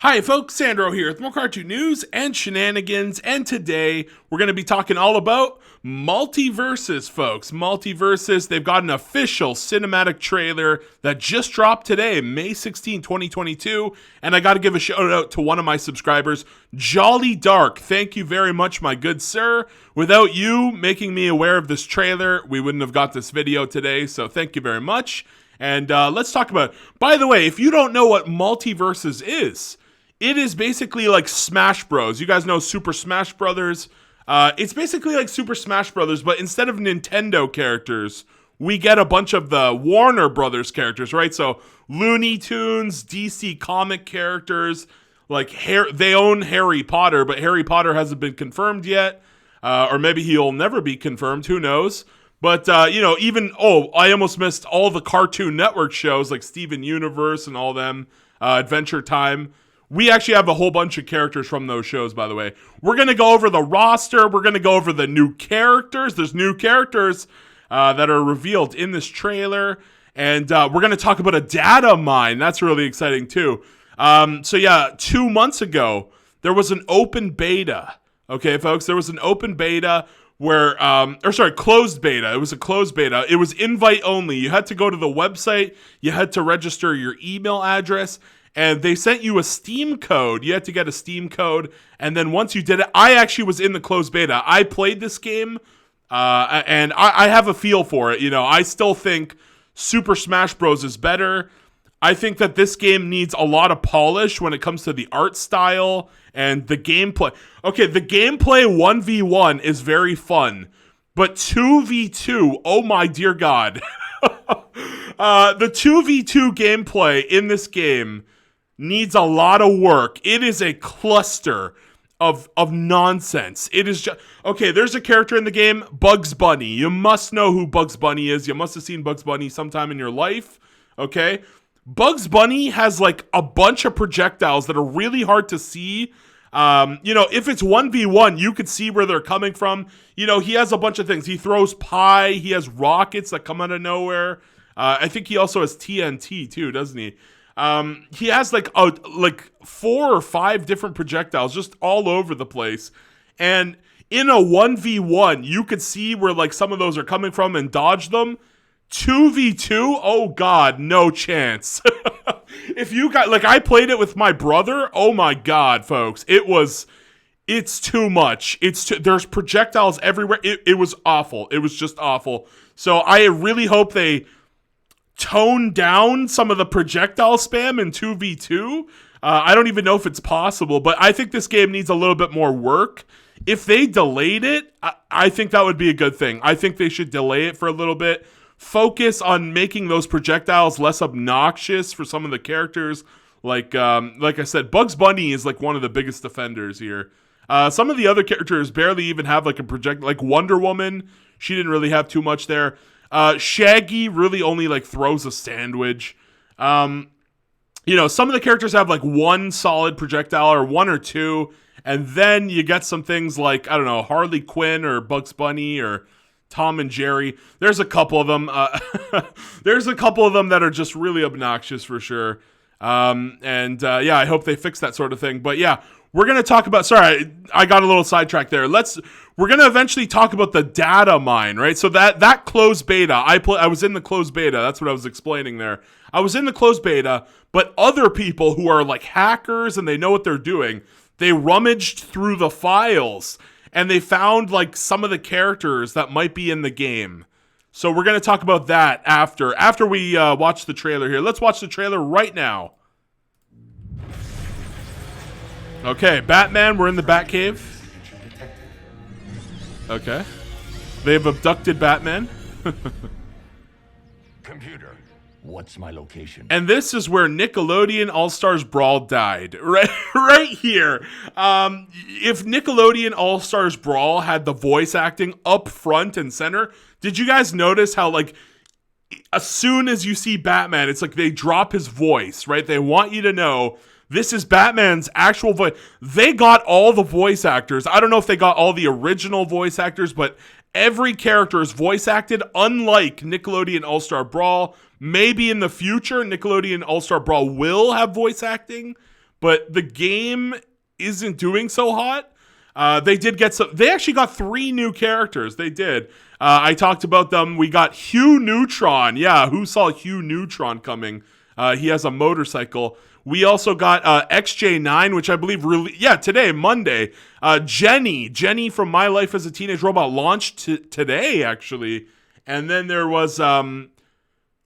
Hi folks, Sandro here with more cartoon news and shenanigans, and today we're going to be talking all about MultiVersus, folks. MultiVersus, they've got an official cinematic trailer that just dropped today, May 16, 2022, and I got to give a shout out to one of my subscribers, Jolly Dark. Thank you very much, my good sir. Without you making me aware of this trailer, we wouldn't have got this video today, so thank you very much. And let's talk about it. By the way, if you don't know what MultiVersus is, it is basically like Smash Bros. You guys know Super Smash Brothers. It's basically like Super Smash Brothers, but instead of Nintendo characters, we get a bunch of the Warner Brothers characters, right? So Looney Tunes, DC comic characters, like they own Harry Potter, but Harry Potter hasn't been confirmed yet, or maybe he'll never be confirmed. Who knows? But, I almost missed all the Cartoon Network shows like Steven Universe and all them, Adventure Time. We actually have a whole bunch of characters from those shows, by the way. We're going to go over the roster. We're going to go over the new characters. There's new characters that are revealed in this trailer. And we're going to talk about a data mine. That's really exciting, too. 2 months ago, there was an open beta. Okay, folks, there was an open beta where, closed beta. It was a closed beta. It was invite only. You had to go to the website. You had to register your email address. And they sent you a Steam code. You had to get a Steam code. And then once you did it, I actually was in the closed beta. I played this game, and I have a feel for it. You know, I still think Super Smash Bros. Is better. I think that this game needs a lot of polish when it comes to the art style and the gameplay. Okay, the gameplay 1v1 is very fun. But 2v2, oh my dear God. The 2v2 gameplay in this game needs a lot of work. It is a cluster of nonsense. It is just okay. There's a character in the game, Bugs Bunny. You must know who Bugs Bunny is. You must have seen Bugs Bunny sometime in your life. Okay, Bugs Bunny has like a bunch of projectiles that are really hard to see. If it's 1v1, you could see where they're coming from. You know, he has a bunch of things. He throws pie. He has rockets that come out of nowhere. I think he also has TNT too, doesn't he? He has like 4 or 5 different projectiles just all over the place. And in a 1v1, you could see where like some of those are coming from and dodge them. 2v2, oh God, no chance. If you got, like, I played it with my brother. Oh my God, folks. It's too much. There's projectiles everywhere. It was awful. It was just awful. So I really hope they tone down some of the projectile spam in 2v2. I don't even know if it's possible, but I think this game needs a little bit more work. If they delayed it, I think that would be a good thing. I think they should delay it for a little bit. Focus on making those projectiles less obnoxious for some of the characters. Like I said, Bugs Bunny is like one of the biggest offenders here. Some of the other characters barely even have like a project, like Wonder Woman. She didn't really have too much there. Shaggy really only like throws a sandwich. Some of the characters have like one solid projectile or one or two, and then you get some things like, I don't know, Harley Quinn or Bugs Bunny or Tom and Jerry. There's a couple of them. There's a couple of them that are just really obnoxious for sure. I hope they fix that sort of thing. But yeah, we're going to talk about, sorry, I got a little sidetracked there. We're going to eventually talk about the data mine, right? So that closed beta, I was in the closed beta. That's what I was explaining there. I was in the closed beta, but other people who are like hackers and they know what they're doing, they rummaged through the files and they found like some of the characters that might be in the game. So we're going to talk about that after we watch the trailer here. Let's watch the trailer right now. Okay, Batman, we're in the Batcave. Okay. They've abducted Batman. Computer, what's my location? And this is where Nickelodeon All-Stars Brawl died. Right here. If Nickelodeon All-Stars Brawl had the voice acting up front and center, did you guys notice how, like, as soon as you see Batman, it's like they drop his voice, right? They want you to know this is Batman's actual voice. They got all the voice actors. I don't know if they got all the original voice actors, but every character is voice acted, unlike Nickelodeon All-Star Brawl. Maybe in the future, Nickelodeon All-Star Brawl will have voice acting, but the game isn't doing so hot. They did get some. They actually got 3 new characters. They did. I talked about them. We got Hugh Neutron. Yeah, who saw Hugh Neutron coming? He has a motorcycle. We also got XJ9, which I believe today, Monday. Jenny from My Life as a Teenage Robot launched today, actually. And then there was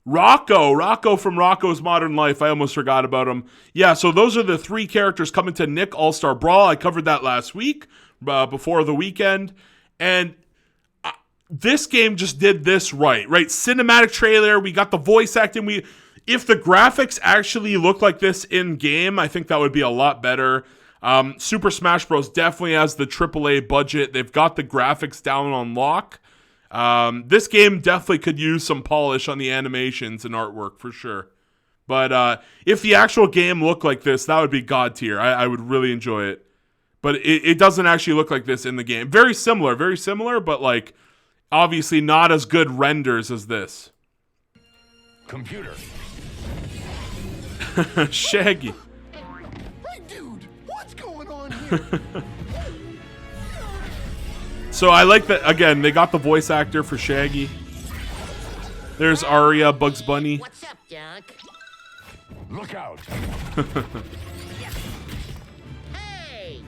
Rocco from Rocco's Modern Life. I almost forgot about him. Yeah, so those are the 3 characters coming to Nick All-Star Brawl. I covered that last week, before the weekend. And this game just did this right? Cinematic trailer, we got the voice acting. If the graphics actually look like this in-game, I think that would be a lot better. Super Smash Bros. Definitely has the AAA budget. They've got the graphics down on lock. This game definitely could use some polish on the animations and artwork for sure. But if the actual game looked like this, that would be god tier. I would really enjoy it. But it doesn't actually look like this in the game. Very similar, but like obviously not as good renders as this. Computer. Shaggy. Hey, dude, what's going on here? So I like that, again, they got the voice actor for Shaggy. There's Aria, Bugs Bunny. What's up, Doc? Look out. Hey!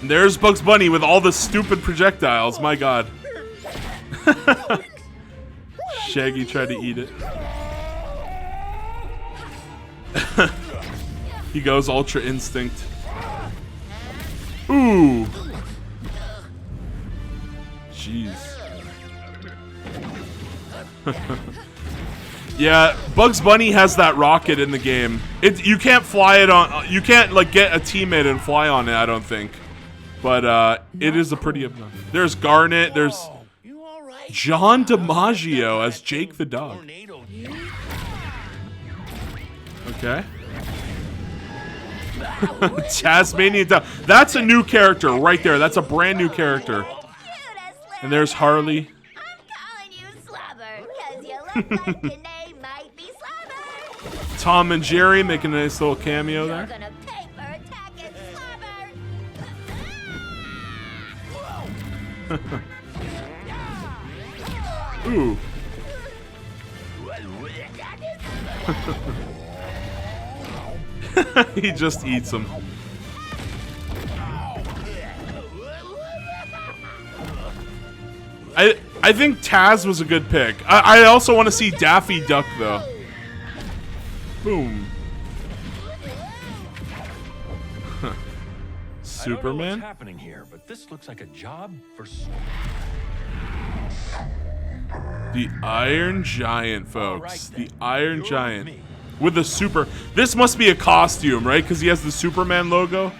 And there's Bugs Bunny with all the stupid projectiles, my god. Shaggy tried to eat it. He goes Ultra Instinct. Ooh. Jeez. Yeah, Bugs Bunny has that rocket in the game. You can't fly it on. You can't like get a teammate and fly on it. I don't think. But it is a pretty. There's Garnet. There's John DiMaggio as Jake the dog. Okay. Tasmanian dog. That's a new character right there. That's a brand new character. And there's Harley. I'm calling you Slobber, because you look like your name might be Slobber. Tom and Jerry making a nice little cameo You're there. gonna pay for attacking Slobber. Ooh. He just eats them. I think Taz was a good pick. I also want to see Daffy Duck though. Boom. Superman? I don't know what's happening here, but this looks like a job for. The Iron Giant, folks. Right, The then. Iron You're Giant. me. With the super. This must be a costume, right? Because he has the Superman logo.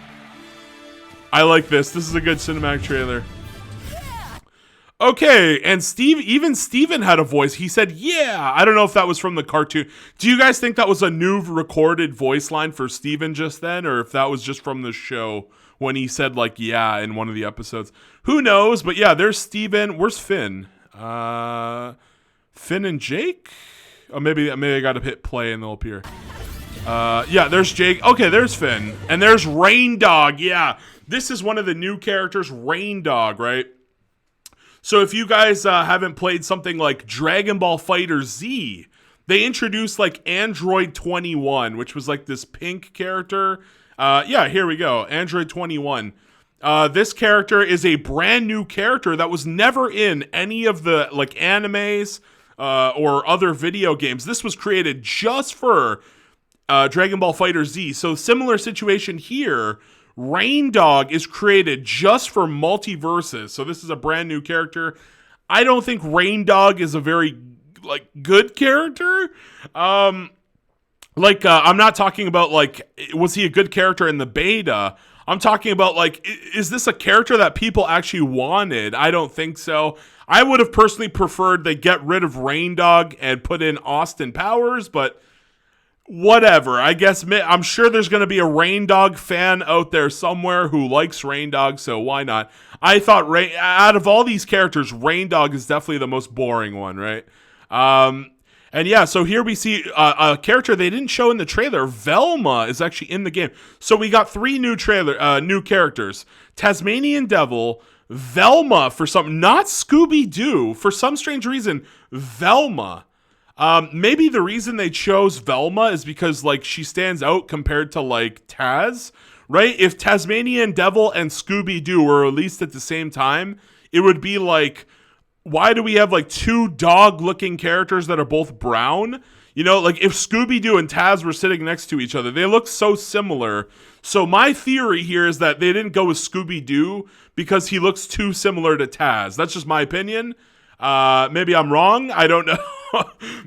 I like this. This is a good cinematic trailer. Okay, and even Steven had a voice. He said, yeah. I don't know if that was from the cartoon. Do you guys think that was a new recorded voice line for Steven just then? Or if that was just from the show when he said, like, yeah, in one of the episodes? Who knows? But yeah, there's Steven. Where's Finn? Finn and Jake? Oh, maybe I got to hit play and they'll appear. Yeah, there's Jake. Okay, there's Finn. And there's Raindog. Yeah, this is one of the new characters, Raindog, right? So if you guys haven't played something like Dragon Ball Fighter Z, they introduced like Android 21, which was like this pink character. Yeah, here we go. Android 21. This character is a brand new character that was never in any of the like animes or other video games. This was created just for Dragon Ball Fighter Z. So similar situation here. Raindog is created just for MultiVersus. So this is a brand new character. I don't think Raindog is a very like good character. I'm not talking about like, was he a good character in the beta? I'm talking about like, is this a character that people actually wanted? I don't think so. I would have personally preferred they get rid of Raindog and put in Austin Powers, but whatever. I guess I'm sure there's going to be a Raindog fan out there somewhere who likes Raindog, so why not? I thought out of all these characters, Raindog is definitely the most boring one, right? And yeah, so here we see a character they didn't show in the trailer. Velma is actually in the game. So we got 3 new characters. Tasmanian Devil, Velma not Scooby-Doo. For some strange reason, Velma. Maybe the reason they chose Velma is because, like, she stands out compared to, like, Taz, right? If Tasmanian Devil and Scooby-Doo were released at the same time, it would be like, why do we have, like, 2 dog-looking characters that are both brown? You know, like, if Scooby-Doo and Taz were sitting next to each other, they look so similar. So my theory here is that they didn't go with Scooby-Doo because he looks too similar to Taz. That's just my opinion. Maybe I'm wrong. I don't know.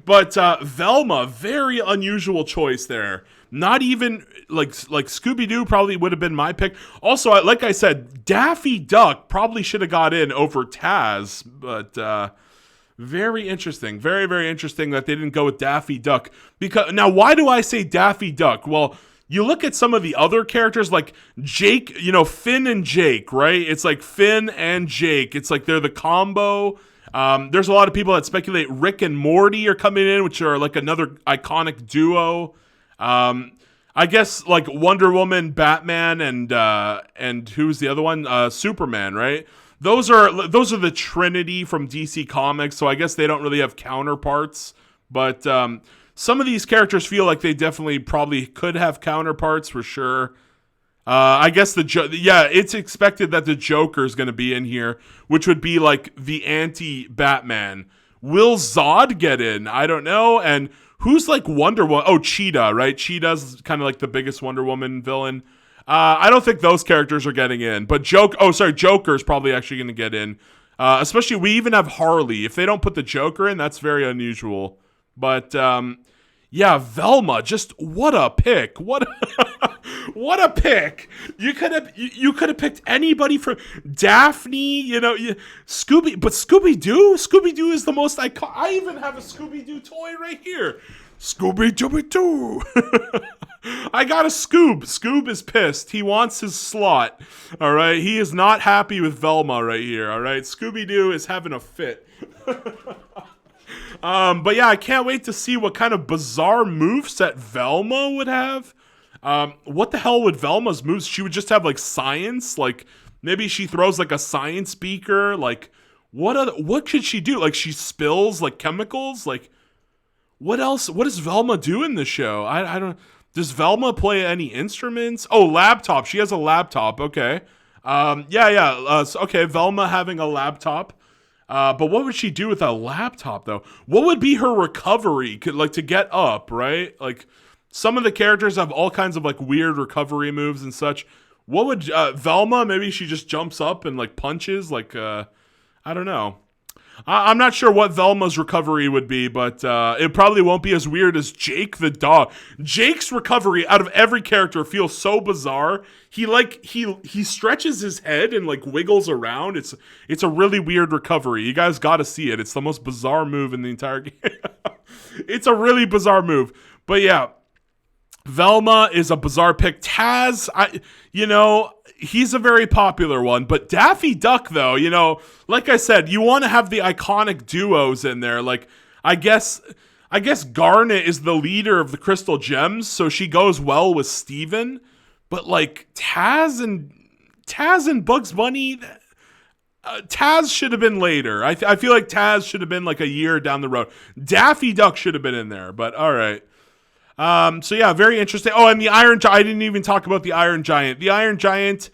But Velma, very unusual choice there. Not even like Scooby-Doo probably would have been my pick. Also, like I said, Daffy Duck probably should have got in over Taz. But very interesting. Very, very interesting that they didn't go with Daffy Duck. Because now, why do I say Daffy Duck? Well, you look at some of the other characters like Jake, you know, Finn and Jake, right? It's like Finn and Jake. It's like they're the combo. There's a lot of people that speculate Rick and Morty are coming in, which are like another iconic duo. I guess like Wonder Woman, Batman, and who's the other one? Superman, right? Those are the Trinity from DC Comics, so I guess they don't really have counterparts. But some of these characters feel like they definitely probably could have counterparts for sure. I guess it's expected that the Joker is going to be in here, which would be like the anti-Batman. Will Zod get in? I don't know. And who's like Wonder Woman? Oh, Cheetah, right? Cheetah's kind of like the biggest Wonder Woman villain. I don't think those characters are getting in, but Joker's probably actually going to get in. Especially we even have Harley. If they don't put the Joker in, that's very unusual. But yeah, Velma, just what a pick. What a pick. You could have picked anybody from Daphne, you know, Scooby-Doo is the most iconic. I even have a Scooby-Doo toy right here. Scooby-Doo. I got a Scoob. Scoob is pissed. He wants his slot. All right. He is not happy with Velma right here. All right. Scooby-Doo is having a fit. But yeah, I can't wait to see what kind of bizarre moveset Velma would have. What the hell would Velma's moves? She would just have like science, like maybe she throws like a science beaker. Like what could she do? Like she spills like chemicals. Like what else? What does Velma do in the show? I don't. Does Velma play any instruments? Oh, laptop. She has a laptop. Okay. Okay. Velma having a laptop. But what would she do with a laptop though? What would be her recovery? To get up, right? Like some of the characters have all kinds of like weird recovery moves and such. What would Velma? Maybe she just jumps up and like punches. Like I don't know. I'm not sure what Velma's recovery would be, but it probably won't be as weird as Jake the dog. Jake's recovery out of every character feels so bizarre. He stretches his head and like wiggles around. It's a really weird recovery. You guys got to see it. It's the most bizarre move in the entire game. It's a really bizarre move. But yeah, Velma is a bizarre pick. Taz, he's a very popular one, but Daffy Duck, though, like I said, you want to have the iconic duos in there. Like, I guess Garnet is the leader of the Crystal Gems, so she goes well with Steven. But like Taz and Bugs Bunny, Taz should have been later. I feel like Taz should have been like a year down the road. Daffy Duck should have been in there, but all right. So yeah, very interesting. Oh, and the Iron Giant. I didn't even talk about the Iron Giant. The Iron Giant,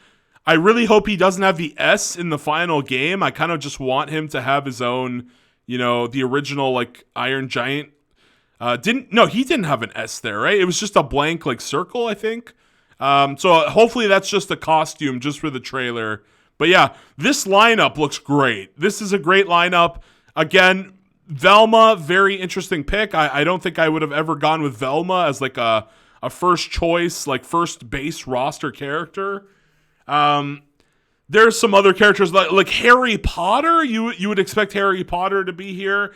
I really hope he doesn't have the S in the final game. I kind of just want him to have his own, the original like Iron Giant. He didn't have an S there, right? It was just a blank like circle, I think. So hopefully that's just a costume just for the trailer. But yeah, this lineup looks great. This is a great lineup. Again, Velma, very interesting pick. I don't think I would have ever gone with Velma as like a first choice, like first base roster character. There's some other characters like Harry Potter. You would expect Harry Potter to be here.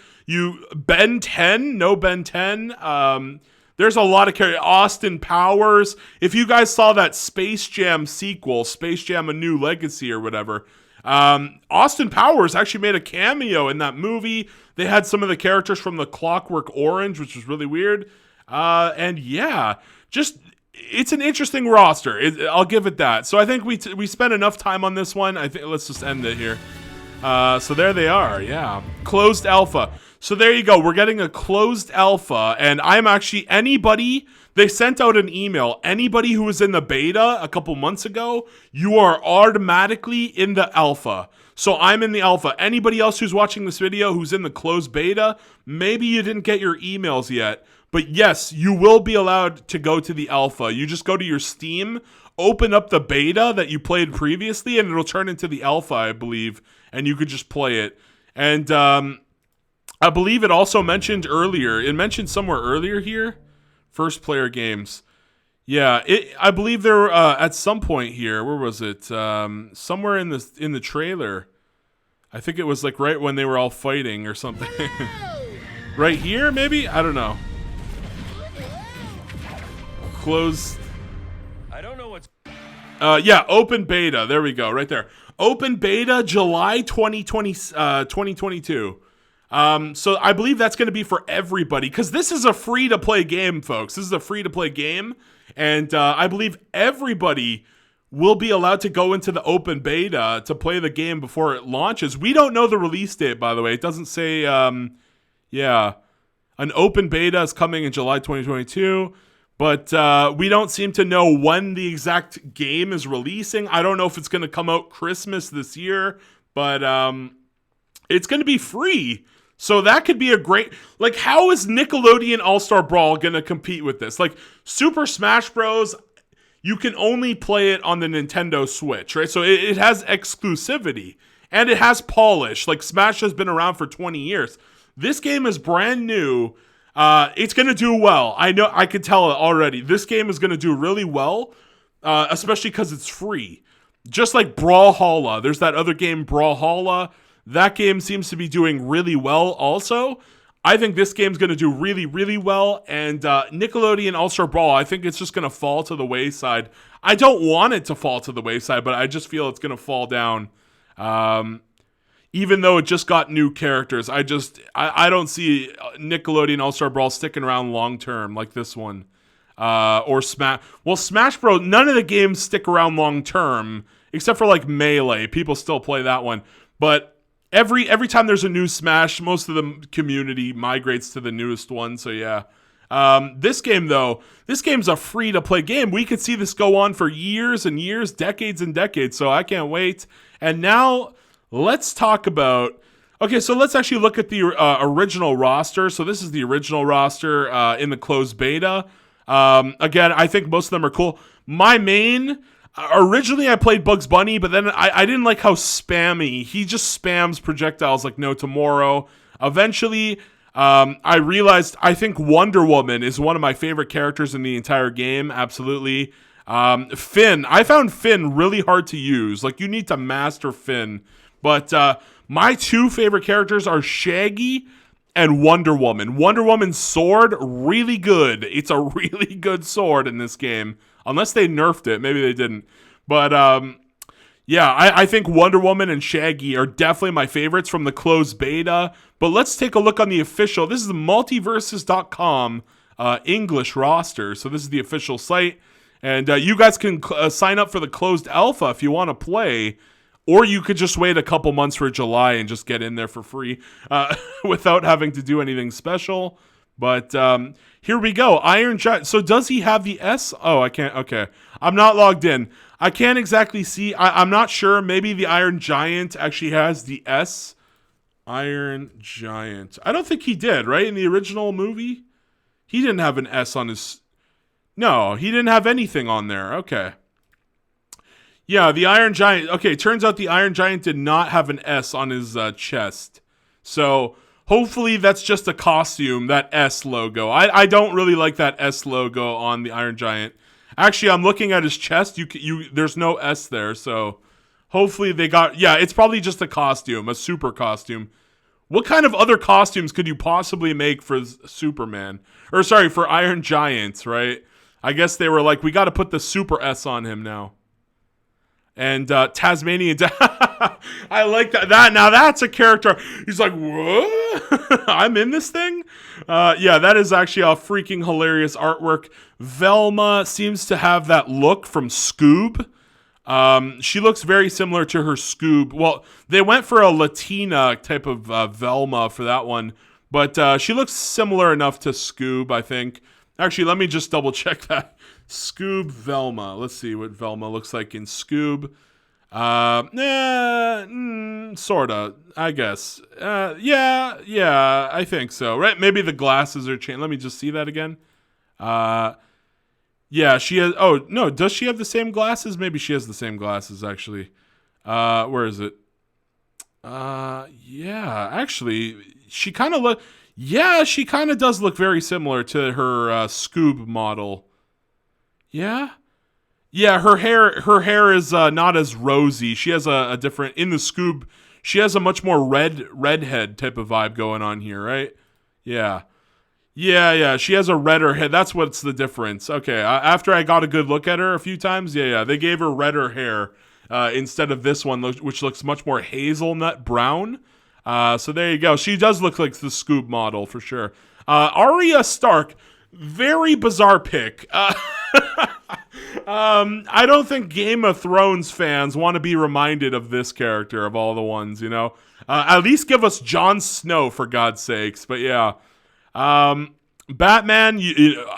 Ben 10, no Ben 10. There's a lot of characters. Austin Powers. If you guys saw that Space Jam sequel, Space Jam: A New Legacy or whatever, Austin Powers actually made a cameo in that movie. They had some of the characters from the Clockwork Orange, which was really weird. And yeah, just it's an interesting roster. I'll give it that. So I think we spent enough time on this one. I think let's just end it here. So there they are. Yeah, closed alpha. So there you go. We're getting a closed alpha, and I'm actually anybody. They sent out an email. Anybody who was in the beta a couple months ago, you are automatically in the alpha. So I'm in the alpha. Anybody else who's watching this video who's in the closed beta, maybe you didn't get your emails yet. But yes, you will be allowed to go to the alpha. You just go to your Steam, open up the beta that you played previously, and it'll turn into the alpha, I believe. And you could just play it. And I believe it also mentioned earlier. It mentioned somewhere earlier here. First player games. Yeah, I believe there were at some point here. Where was it? Somewhere in the trailer. I think it was like right when they were all fighting or something. Right here, maybe? I don't know. Close. I don't know what's. Yeah, open beta. There we go. Right there. Open beta, July 2022. So I believe that's going to be for everybody because this is a free-to-play game, folks. This is a free-to-play game, and I believe everybody will be allowed to go into the open beta to play the game before it launches. We don't know the release date, by the way. It doesn't say, yeah, an open beta is coming in July 2022, but we don't seem to know when the exact game is releasing. I don't know if it's going to come out Christmas this year, but it's going to be free. So that could be a great, like, how is Nickelodeon All-Star Brawl going to compete with this? Like, Super Smash Bros., you can only play it on the Nintendo Switch, right? So it has exclusivity, and it has polish. Like, Smash has been around for 20 years. This game is brand new. It's going to do well. I know, I can tell it already. This game is going to do really well, especially because it's free. Just like Brawlhalla. There's that other game, Brawlhalla. That game seems to be doing really well also. I think this game's going to do really, really well. And Nickelodeon All-Star Brawl, I think it's just going to fall to the wayside. I don't want it to fall to the wayside, but I just feel it's going to fall down. Even though it just got new characters, I don't see Nickelodeon All-Star Brawl sticking around long-term like this one. Or Smash. Well, Smash Bros., none of the games stick around long-term, except for like Melee. People still play that one. But every time there's a new Smash, most of the community migrates to the newest one. So yeah, this game though, this game's a free-to-play game. We could see this go on for years and years, decades and decades. So I can't wait. And now let's talk about. Okay, so let's actually look at the original roster. So this is the original roster in the closed beta. Again, I think most of them are cool. My main. Originally, I played Bugs Bunny, but then I didn't like how spammy. He just spams projectiles like no tomorrow. Eventually, I realized I think Wonder Woman is one of my favorite characters in the entire game. Absolutely. Finn. I found Finn really hard to use. Like, you need to master Finn. But my two favorite characters are Shaggy and Wonder Woman. Wonder Woman's sword, really good. It's a really good sword in this game. Unless they nerfed it. Maybe they didn't. But, yeah, I think Wonder Woman and Shaggy are definitely my favorites from the closed beta. But let's take a look on the official. This is the MultiVersus.com English roster. So this is the official site. And you guys can sign up for the closed alpha if you want to play. Or you could just wait a couple months for July and just get in there for free without having to do anything special. But here we go. Iron Giant. So does he have the S? Oh, I can't. Okay. I'm not logged in. I can't exactly see. I'm not sure. Maybe the Iron Giant actually has the S. Iron Giant. I don't think he did, right? In the original movie? He didn't have an S on his... No, he didn't have anything on there. Okay. Yeah, the Iron Giant. Okay, turns out the Iron Giant did not have an S on his chest. So... hopefully that's just a costume, that S logo. I don't really like that S logo on the Iron Giant. Actually, I'm looking at his chest. There's no S there, so hopefully they got... yeah, it's probably just a costume, a super costume. What kind of other costumes could you possibly make for Superman? Or sorry, for Iron Giant, right? I guess they were like, we got to put the super S on him now. And Tasmanian. I like that. Now that's a character. He's like, what? I'm in this thing? Yeah, that is actually a freaking hilarious artwork. Velma seems to have that look from Scoob. She looks very similar to her Scoob. Well, they went for a Latina type of Velma for that one. But she looks similar enough to Scoob, I think. Actually, let me just double check that. Scoob Velma. Let's see what Velma looks like in Scoob. Sorta, I guess. Yeah, I think so. Right? Maybe the glasses are changed. Let me just see that again. Yeah, she has. Oh no, does she have the same glasses? Maybe she has the same glasses actually. Where is it? Yeah, actually, she kind of she kind of does look very similar to her Scoob model. Yeah, her hair is not as rosy. She has a different in the Scoob. She has a much more redhead type of vibe going on here, right? Yeah. She has a redder head. That's what's the difference. Okay, after I got a good look at her a few times, they gave her redder hair instead of this one, which looks much more hazelnut brown. So there you go. She does look like the Scoob model for sure. Arya Stark, very bizarre pick. I don't think Game of Thrones fans want to be reminded of this character of all the ones, you know. At least give us Jon Snow for God's sakes. But yeah, Batman.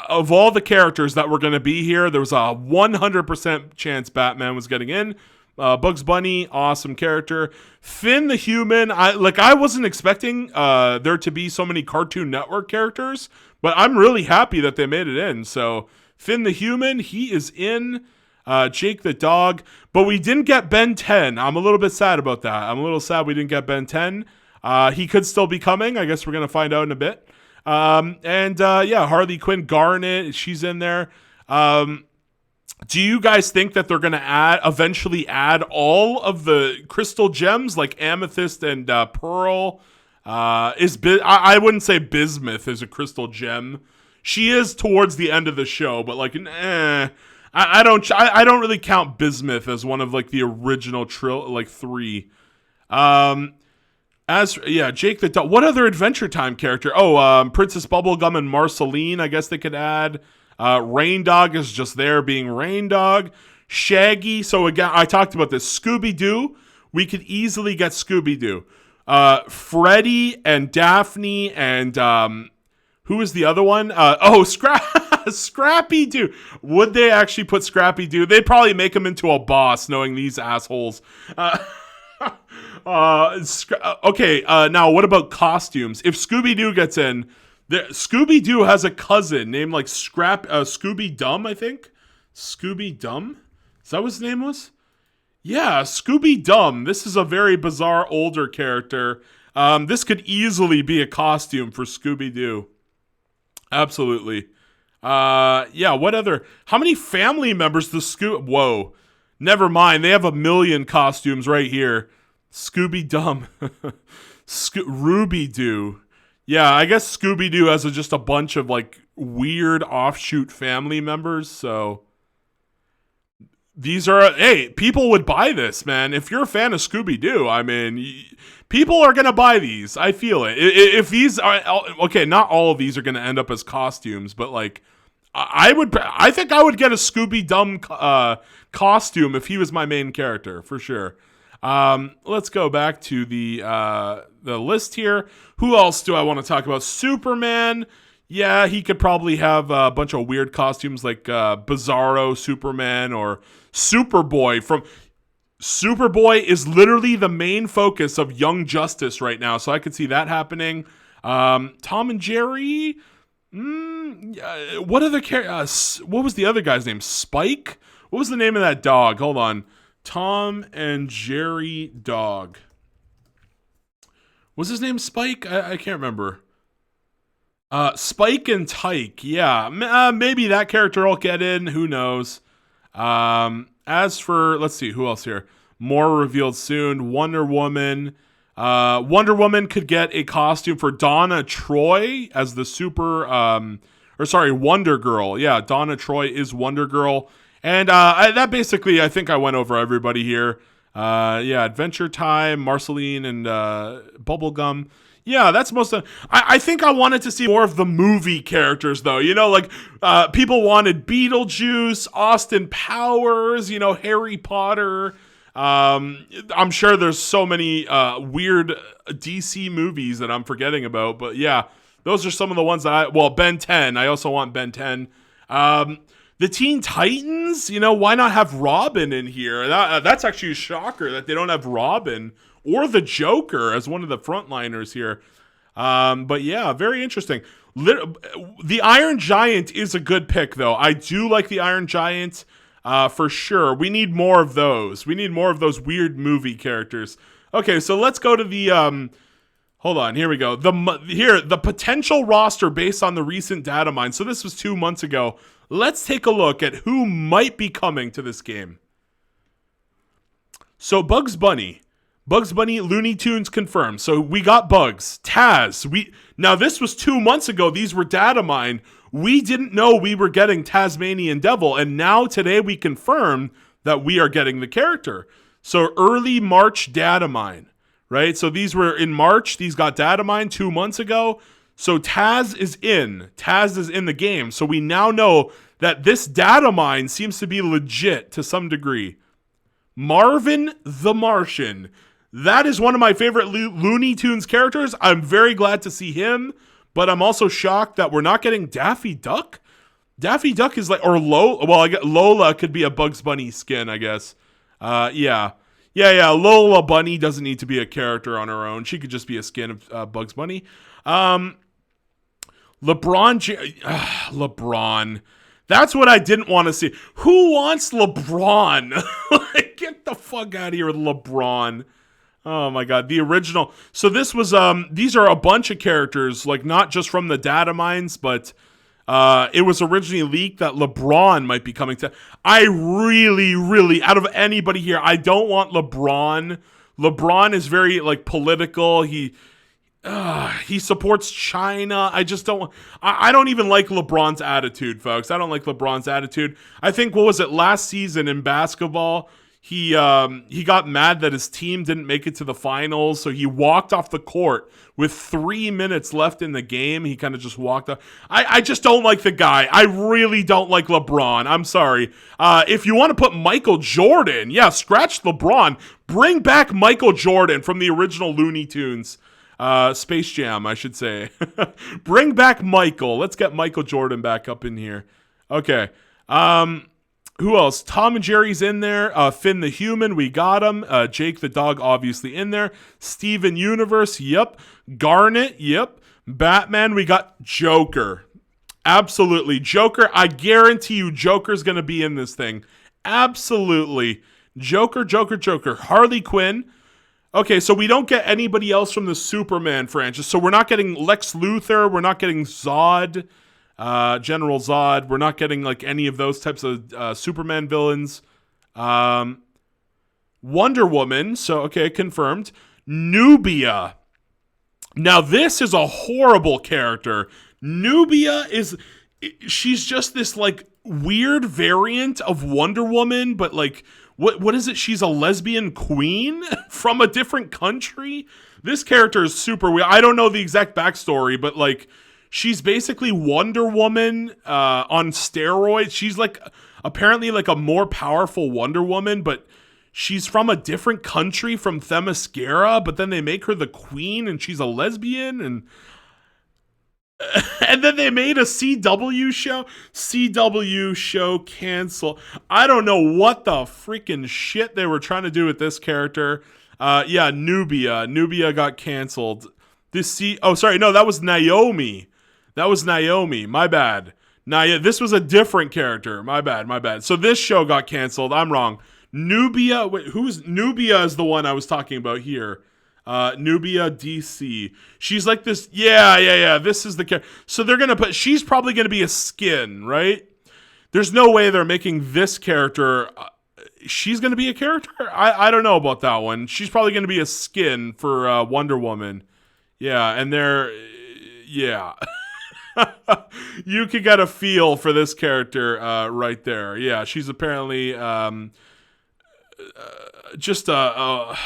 Of all the characters that were going to be here, there was a 100% chance Batman was getting in. Bugs Bunny, awesome character. Finn the Human, I wasn't expecting there to be so many Cartoon Network characters, but I'm really happy that they made it in. So Finn the Human, he is in. Jake the Dog, but we didn't get Ben 10. I'm a little bit sad about that. I'm a little sad we didn't get Ben 10. He could still be coming. I guess we're going to find out in a bit. Harley Quinn Garnet, she's in there. Do you guys think that they're going to eventually add all of the crystal gems like amethyst and pearl? I wouldn't say bismuth is a crystal gem. She is towards the end of the show, but I don't really count bismuth as one of like the original three. Jake the Dog. What other Adventure Time character? Princess Bubblegum and Marceline. I guess they could add. Raindog is just there being Raindog. Shaggy. So again, I talked about this. Scooby-Doo. We could easily get Scooby-Doo. Freddy and Daphne and who is the other one? Scrappy-Doo. Would they actually put Scrappy-Doo? They'd probably make him into a boss, knowing these assholes. Okay. Now what about costumes? If Scooby-Doo gets in, Scooby-Doo has a cousin named like Scooby-Dumb, I think. Scooby-Dumb? Is that what his name was? Yeah, Scooby-Dumb. This is a very bizarre older character. This could easily be a costume for Scooby-Doo. Absolutely. What other? How many family members does Whoa. Never mind. They have 1 million costumes right here. Scooby-Dumb. Ruby-Doo. Yeah, I guess Scooby-Doo has just a bunch of like weird offshoot family members, so these are people would buy this, man. If you're a fan of Scooby-Doo, I mean, people are going to buy these. I feel it. If these are okay, not all of these are going to end up as costumes, but like I think I would get a Scooby-Dumb costume if he was my main character, for sure. Let's go back to the list here. Who else do I want to talk about? Superman. Yeah, he could probably have a bunch of weird costumes like Bizarro Superman or Superboy. Superboy is literally the main focus of Young Justice right now, so I could see that happening. Tom and Jerry. What other what was the other guy's name? Spike? What was the name of that dog? Hold on. Tom and Jerry dog. Was his name Spike? I can't remember. Spike and Tyke. Yeah, maybe that character will get in. Who knows? As for, let's see, who else here? More revealed soon. Wonder Woman. Wonder Woman could get a costume for Donna Troy as the Wonder Girl. Yeah, Donna Troy is Wonder Girl. And that basically, I think I went over everybody here. Yeah, Adventure Time, Marceline, and Bubblegum. Yeah, that's most of... I think I wanted to see more of the movie characters, though. You know, like, people wanted Beetlejuice, Austin Powers, you know, Harry Potter. I'm sure there's so many weird DC movies that I'm forgetting about. But, yeah, those are some of the ones that well, Ben 10. I also want Ben 10. The Teen Titans, you know, why not have Robin in here? That's actually a shocker that they don't have Robin or the Joker as one of the frontliners here. But yeah, very interesting. The Iron Giant is a good pick, though. I do like the Iron Giant for sure. We need more of those. We need more of those weird movie characters. Okay, so let's go to the... hold on, here we go. The potential roster based on the recent data mine. So this was 2 months ago. Let's take a look at who might be coming to this game. So Bugs Bunny, Looney Tunes confirmed. So we got Bugs, Taz. Now this was 2 months ago. These were data mined. We didn't know we were getting Tasmanian Devil, and now today we confirm that we are getting the character. So early March data mine, right? So these were in March. These got data mined 2 months ago. So Taz is in. Taz is in the game. So we now know that this data mine seems to be legit to some degree. Marvin the Martian. That is one of my favorite Looney Tunes characters. I'm very glad to see him, but I'm also shocked that we're not getting Daffy Duck. Daffy Duck is like, or Lola. Well, Lola could be a Bugs Bunny skin, I guess. Yeah. Lola Bunny doesn't need to be a character on her own. She could just be a skin of Bugs Bunny. LeBron. That's what I didn't want to see. Who wants LeBron? Like, get the fuck out of here with LeBron. Oh my god, the original. So this was these are a bunch of characters, like not just from the data mines, but it was originally leaked that LeBron might be coming to. I really, out of anybody here, I don't want LeBron. LeBron is very like political. He supports China. I just don't. I don't even like LeBron's attitude, folks. I don't like LeBron's attitude. I think, what was it, last season in basketball? He got mad that his team didn't make it to the finals, so he walked off the court with 3 minutes left in the game. He kind of just walked off. I just don't like the guy. I really don't like LeBron. I'm sorry. If you want to put Michael Jordan, yeah, scratch LeBron. Bring back Michael Jordan from the original Looney Tunes. Space Jam, I should say. Bring back Michael. Let's get Michael Jordan back up in here. Okay. Who else? Tom and Jerry's in there. Finn the Human, we got him. Jake the Dog, obviously in there. Steven Universe, yep. Garnet, yep. Batman, we got Joker. Absolutely. Joker, I guarantee you Joker's going to be in this thing. Absolutely. Joker. Harley Quinn. Okay, so we don't get anybody else from the Superman franchise. So we're not getting Lex Luthor. We're not getting Zod. General Zod. We're not getting like any of those types of Superman villains. Wonder Woman. So, okay, confirmed. Nubia. Now, this is a horrible character. Nubia she's just this like weird variant of Wonder Woman, but like, what is it? She's a lesbian queen from a different country? This character is super weird. I don't know the exact backstory, but like, she's basically Wonder Woman on steroids. She's like apparently like a more powerful Wonder Woman, but she's from a different country, from Themyscira, but then they make her the queen and she's a lesbian, and then they made a CW show cancel. I don't know what the freaking shit they were trying to do with this character. Yeah, Nubia got canceled. That was Naomi. My bad. This was a different character. My bad. So this show got canceled. I'm wrong. Nubia, Nubia is the one I was talking about here. Nubia DC. She's like this. Yeah. This is the character. So they're going to she's probably going to be a skin, right? There's no way they're making this character. She's going to be a character? I don't know about that one. She's probably going to be a skin for Wonder Woman. Yeah. And yeah. You could get a feel for this character right there. Yeah, she's apparently just a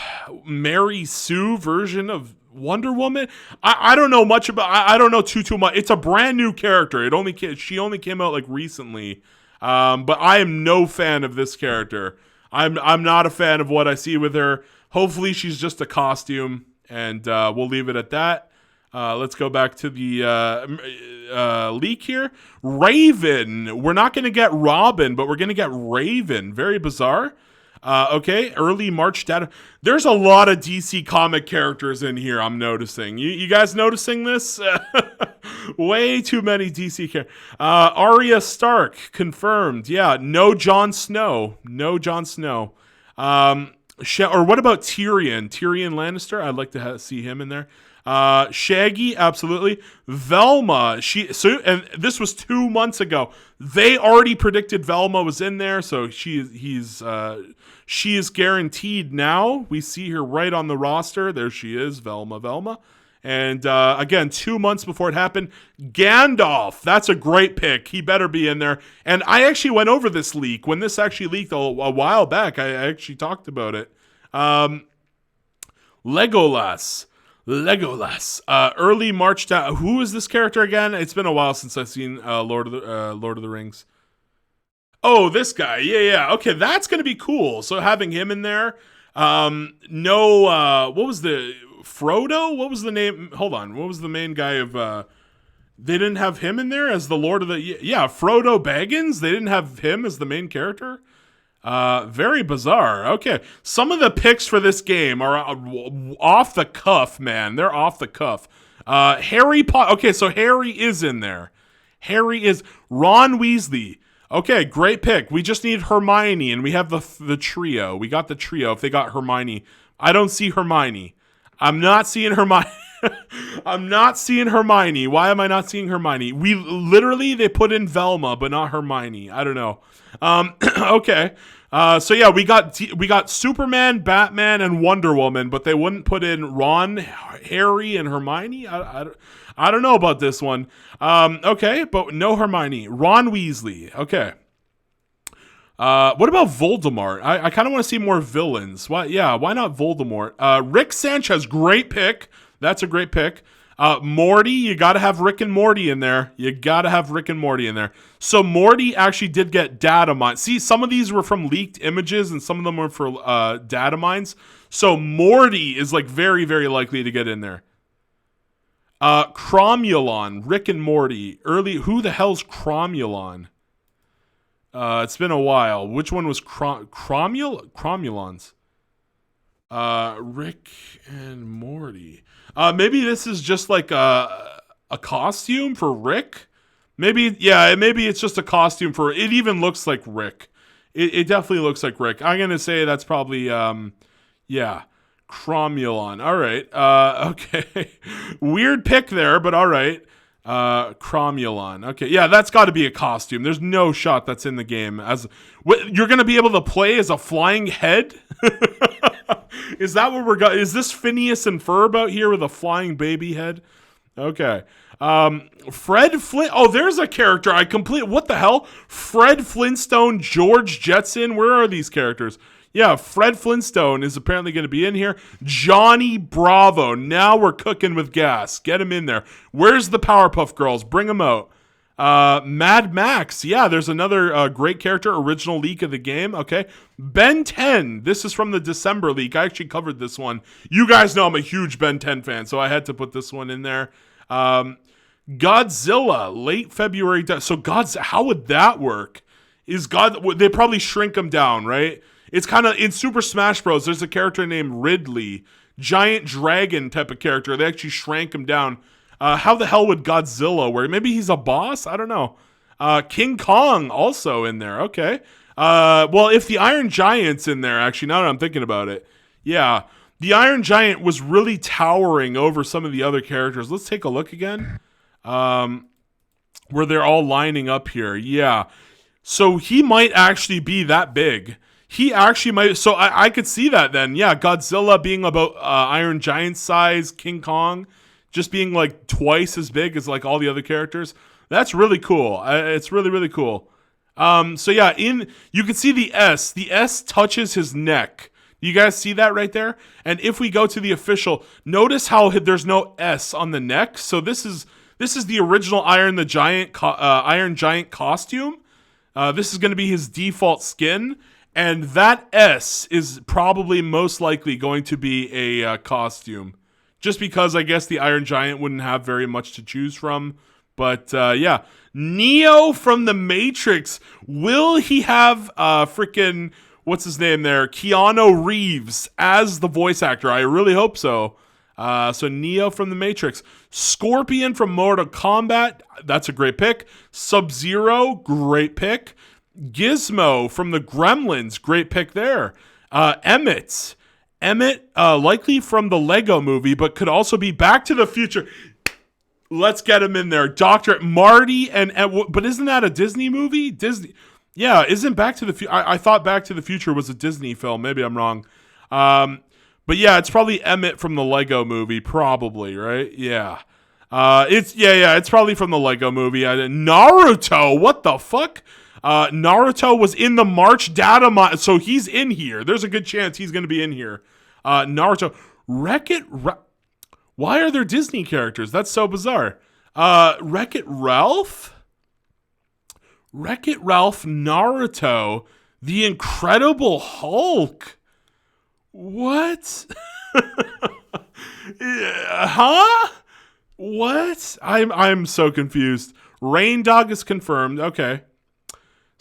Mary Sue version of Wonder Woman. I don't know much about. I don't know too much. It's a brand new character. She only came out like recently. But I am no fan of this character. I'm not a fan of what I see with her. Hopefully she's just a costume, and we'll leave it at that. Let's go back to the leak here. Raven. We're not going to get Robin, but we're going to get Raven. Very bizarre. Okay, early March data. There's a lot of DC comic characters in here, I'm noticing. You guys noticing this? Way too many DC characters. Arya Stark, confirmed. Yeah, no Jon Snow. No Jon Snow. Or what about Tyrion? Tyrion Lannister? I'd like to see him in there. Shaggy, absolutely. Velma, and this was 2 months ago. They already predicted Velma was in there, so she is guaranteed now. We see her right on the roster. There she is, Velma. And again, 2 months before it happened, Gandalf. That's a great pick. He better be in there. And I actually went over this leak. When this actually leaked a while back, I actually talked about it. Legolas. Early March. Who is this character again? It's been a while since I've seen Lord of the Rings. Oh, this guy. Yeah. Okay, that's gonna be cool. So having him in there. What was the Frodo? What was the name? Hold on. What was the main guy of? They didn't have him in there as the Lord of the. Yeah, Frodo Baggins. They didn't have him as the main character. Very bizarre. Okay, some of the picks for this game are off the cuff, man. They're off the cuff. Harry Potter. Okay, so Harry is in there. Harry is Ron Weasley. Okay, great pick. We just need Hermione, and we have the trio. We got the trio. If they got Hermione, I don't see Hermione. I'm not seeing Hermione. I'm not seeing Hermione. Why am I not seeing Hermione? They put in Velma, but not Hermione. I don't know. Okay. So yeah, we got Superman, Batman, and Wonder Woman, but they wouldn't put in Ron, Harry, and Hermione. I don't know about this one. Okay, but no Hermione. Ron Weasley. Okay. What about Voldemort? I kind of want to see more villains. Why not Voldemort? Rick Sanchez, great pick. That's a great pick. Morty, you got to have Rick and Morty in there. So Morty actually did get Datamines. See, some of these were from leaked images and some of them were for Datamines. So Morty is like very, very likely to get in there. Chromulon, Rick and Morty. Who the hell's Chromulon? It's been a while. Which one was Chromulons? Rick and Morty. Maybe this is just like a costume for Rick. Maybe it's just a costume for. It even looks like Rick. It definitely looks like Rick. I'm gonna say that's probably Chromulon. All right. Okay. Weird pick there, but all right. Chromulon. Okay, yeah, that's got to be a costume. There's no shot that's in the game. You're gonna be able to play as a flying head. Is that what we're got? Is this Phineas and Ferb out here with a flying baby head? Okay. Fred Flint. Oh, there's a character what the hell? Fred Flintstone, George Jetson. Where are these characters? Yeah, Fred Flintstone is apparently going to be in here. Johnny Bravo. Now we're cooking with gas. Get him in there. Where's the Powerpuff Girls? Bring them out. Mad Max. Yeah, there's another great character. Original leak of the game. Okay. Ben 10. This is from the December leak. I actually covered this one. You guys know I'm a huge Ben 10 fan, so I had to put this one in there. Godzilla. Late February. So how would that work? They probably shrink him down, right? It's kind of in Super Smash Bros. There's a character named Ridley, giant dragon type of character. They actually shrank him down. How the hell would Godzilla work? Maybe he's a boss? I don't know. King Kong also in there. Okay. Well, if the Iron Giant's in there, actually, now that I'm thinking about it, yeah, the Iron Giant was really towering over some of the other characters. Let's take a look again. Where they're all lining up here. Yeah. So he might actually be that big. He actually might. So I could see that then. Yeah, Godzilla being about Iron Giant size, King Kong just being like twice as big as like all the other characters. That's really cool. It's really, really cool. So yeah, you can see the S. The S touches his neck. You guys see that right there? And if we go to the official, notice how there's no S on the neck. So this is the original Iron Giant costume. This is going to be his default skin, and that S is probably most likely going to be a costume, just because I guess the Iron Giant wouldn't have very much to choose from. But yeah, Neo from the Matrix. Will he have freaking what's his name there? Keanu Reeves as the voice actor. I really hope so. So Neo from the Matrix. Scorpion from Mortal Kombat. That's a great pick. Sub-Zero, great pick. Gizmo from the Gremlins, great pick there. Emmet, likely from the Lego movie, but could also be Back to the Future. Let's get him in there. Dr. Marty but isn't that a Disney movie? Disney. Yeah, isn't Back to the Future? I thought Back to the Future was a Disney film. Maybe I'm wrong. But yeah, it's probably Emmet from the Lego movie, probably, right? Yeah. It's probably from the Lego movie. Naruto, what the fuck? Naruto was in the March Datamines, so he's in here. There's a good chance he's going to be in here. Naruto. Wreck-It Why are there Disney characters? That's so bizarre. Wreck-It Ralph? Wreck-It Ralph, Naruto, The Incredible Hulk. What? Huh? What? I'm so confused. Raindog is confirmed. Okay.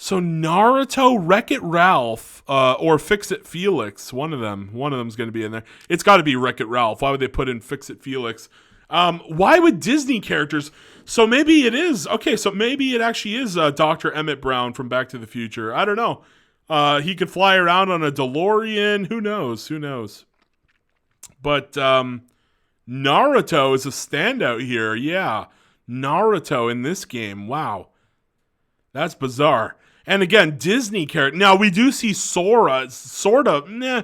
So Naruto, Wreck-It Ralph, or Fix-It Felix. One of them's going to be in there. It's got to be Wreck-It Ralph. Why would they put in Fix-It Felix? Why would Disney characters? So maybe it is. Okay, so maybe it actually is Dr. Emmett Brown from Back to the Future. I don't know. He could fly around on a DeLorean. Who knows? But Naruto is a standout here. Yeah, Naruto in this game. Wow. That's bizarre. And again, Disney character. Now, we do see Sora. Sora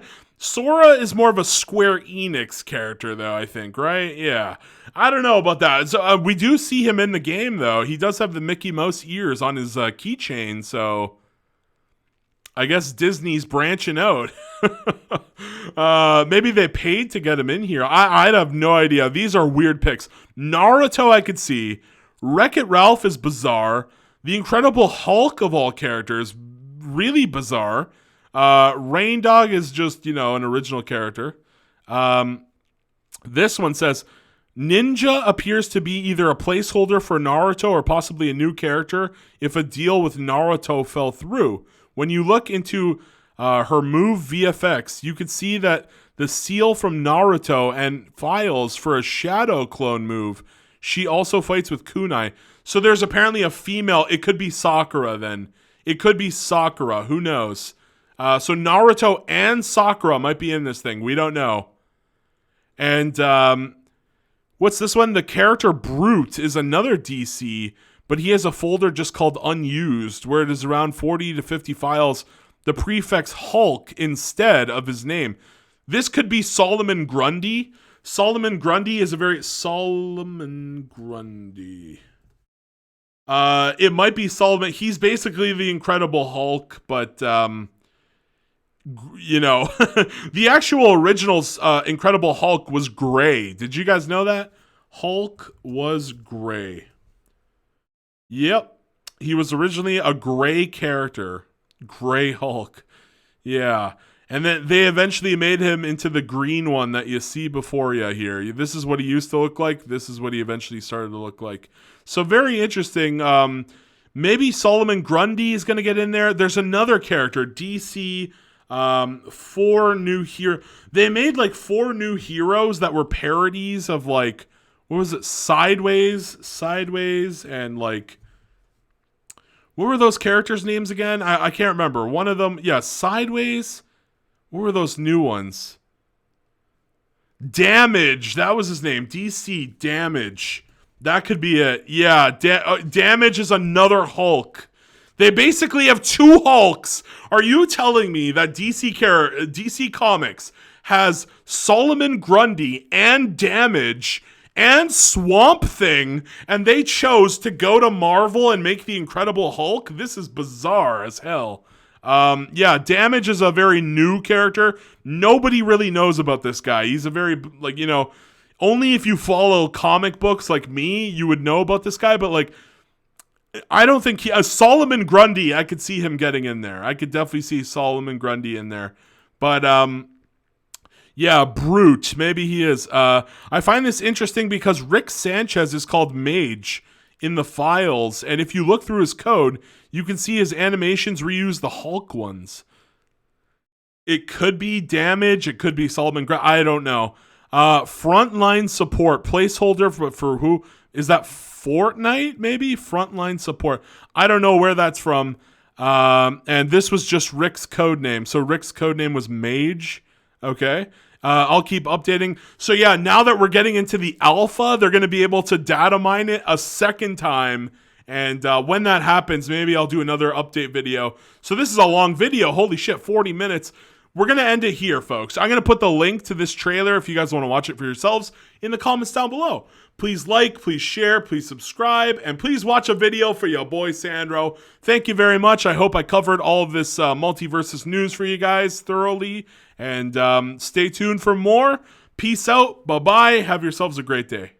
is more of a Square Enix character, though, I think, right? Yeah. I don't know about that. So we do see him in the game, though. He does have the Mickey Mouse ears on his keychain, so I guess Disney's branching out. Maybe they paid to get him in here. I'd have no idea. These are weird picks. Naruto, I could see. Wreck-It Ralph is bizarre. The Incredible Hulk of all characters, really bizarre. Raindog is just, an original character. This one says, Ninja appears to be either a placeholder for Naruto or possibly a new character if a deal with Naruto fell through. When you look into her move VFX, you can see that the seal from Naruto and files for a shadow clone move. She also fights with kunai. So there's apparently a female. It could be Sakura then. It could be Sakura. Who knows? So Naruto and Sakura might be in this thing. We don't know. And what's this one? The character Brute is another DC, but he has a folder just called Unused, where it is around 40 to 50 files, the prefix Hulk instead of his name. This could be Solomon Grundy. Solomon Grundy. It might be Solomon. He's basically the Incredible Hulk, but the actual original Incredible Hulk was gray. Did you guys know that? Hulk was gray. Yep. He was originally a gray character. Gray Hulk. Yeah. And then they eventually made him into the green one that you see before you here. This is what he used to look like. This is what he eventually started to look like. So very interesting. Maybe Solomon Grundy is going to get in there. There's another character, DC, 4 new hero. They made like 4 new heroes that were parodies of like, what was it? Sideways, and like, what were those characters' names again? I can't remember. One of them, yeah, Sideways. What were those new ones? Damage. That was his name. DC Damage. That could be it. Yeah, Damage is another Hulk. They basically have 2 Hulks. Are you telling me that DC Comics has Solomon Grundy and Damage and Swamp Thing, and they chose to go to Marvel and make the Incredible Hulk. This is bizarre as hell. Yeah, Damage is a very new character. Nobody really knows about this guy. He's a very, like, you know, only if you follow comic books like me, you would know about this guy, but, like, I don't think Solomon Grundy, I could see him getting in there. I could definitely see Solomon Grundy in there. But, yeah, Brute. Maybe he is. I find this interesting because Rick Sanchez is called Mage in the files, and if you look through his code, you can see his animations reuse the Hulk ones. It could be Damage. It could be Solomon Grundy. I don't know. Frontline Support. Placeholder for who? Is that Fortnite, maybe? Frontline Support. I don't know where that's from. And this was just Rick's code name. So Rick's code name was Mage. Okay. I'll keep updating. So yeah, now that we're getting into the alpha, they're going to be able to data mine it a second time. And when that happens, maybe I'll do another update video. So this is a long video. Holy shit, 40 minutes. We're going to end it here, folks. I'm going to put the link to this trailer if you guys want to watch it for yourselves in the comments down below. Please like, please share, please subscribe, and please watch a video for your boy Sandro. Thank you very much. I hope I covered all of this MultiVersus news for you guys thoroughly. And stay tuned for more. Peace out. Bye-bye. Have yourselves a great day.